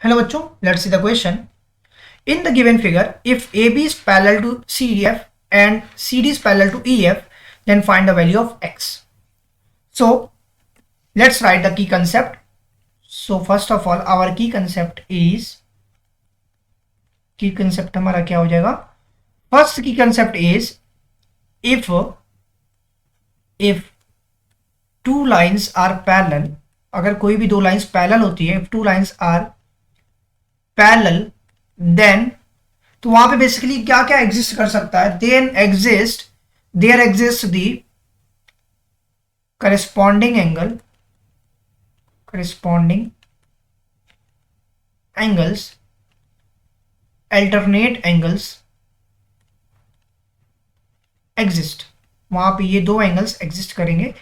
Hello बच्चों, let's see the question. In the given figure, if AB is parallel to CDF and CD is parallel to EF, then find the value of X. So let's write the key concept. So first of all, our key concept हमारा क्या हो जाएगा? First key concept is if two lines are parallel, अगर कोई भी दो lines parallel होती है, if two lines are parallel, then तो वहां पे बेसिकली क्या क्या एग्जिस्ट कर सकता है? There exist the corresponding angles, alternate angles exist. वहां पे ये दो एंगल्स एग्जिस्ट करेंगे.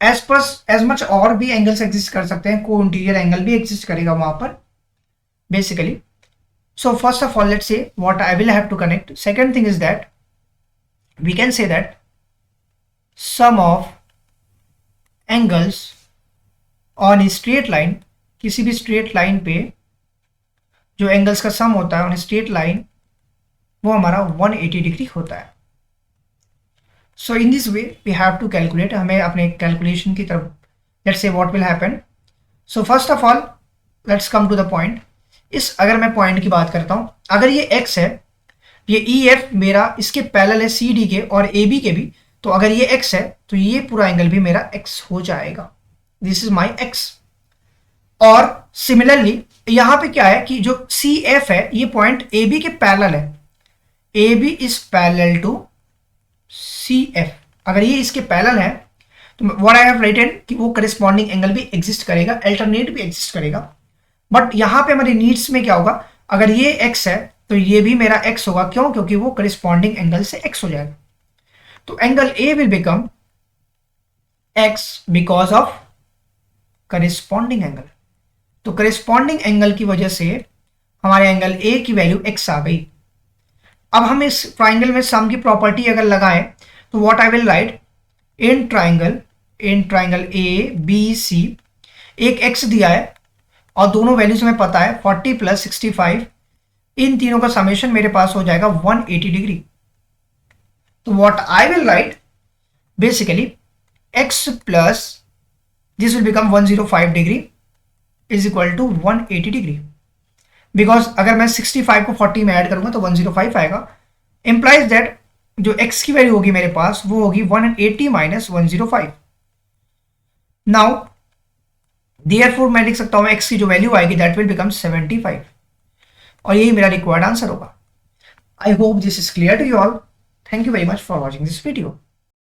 एज मच और भी एंगल्स एग्जिस्ट कर सकते हैं. को इंटीरियर एंगल भी एग्जिस्ट करेगा वहां पर basically. So first of all, let's say what I will have to connect. Second thing is that we can say that sum of angles on a straight line, किसी भी straight line पे जो angles का sum होता है on a straight line वो हमारा 180 degree होता है. So in this way we have to calculate. हमें अपने calculation की तरफ, let's say what will happen. So first of all, let's come to the point. अगर मैं पॉइंट की बात करता हूं, अगर ये x है, ये EF मेरा इसके पैरेलल है CD के और AB के भी, तो अगर ये x है तो ये पूरा एंगल भी मेरा x हो जाएगा. This is my x. और सिमिलरली यहां पे क्या है कि जो CF है ये पॉइंट AB के पैरेलल है. AB is parallel to CF. अगर ये इसके पैरेलल है तो व्हाट आई हैव रिटन कि वो करेस्पॉन्डिंग एंगल भी एग्जिस्ट करेगा, अल्टरनेट भी एग्जिस्ट करेगा. बट यहां पे हमारी नीड्स में क्या होगा? अगर ये x है तो ये भी मेरा x होगा. क्यों? क्योंकि वो करिस्पॉन्डिंग एंगल से x हो जाएगा. तो angle A will become x because of corresponding angle. तो करिस्पॉन्डिंग एंगल की वजह से हमारे एंगल A की वैल्यू x आ गई. अब हम इस ट्राइंगल में सम की प्रॉपर्टी अगर लगाएं तो what I will right, in triangle ABC एक x दिया है और दोनों वैल्यूज हमें पता है 40 प्लस 65, इन तीनों का समेशन मेरे पास हो जाएगा 180 डिग्री. तो what I will write basically x plus this will become 105 degree is equal to 180 degree. Because अगर मैं 65 को 40 में ऐड करूंगा तो 105 आएगा. इंप्लाइज दैट जो x की वैल्यू होगी मेरे पास वो होगी 180 माइनस 105. नाउ Therefore मैं लिख सकता हूं x की जो वैल्यू आएगी दैट विल बिकम 75 और यही मेरा रिक्वायर्ड आंसर होगा. I hope this is clear to you all. Thank you very much for watching this video.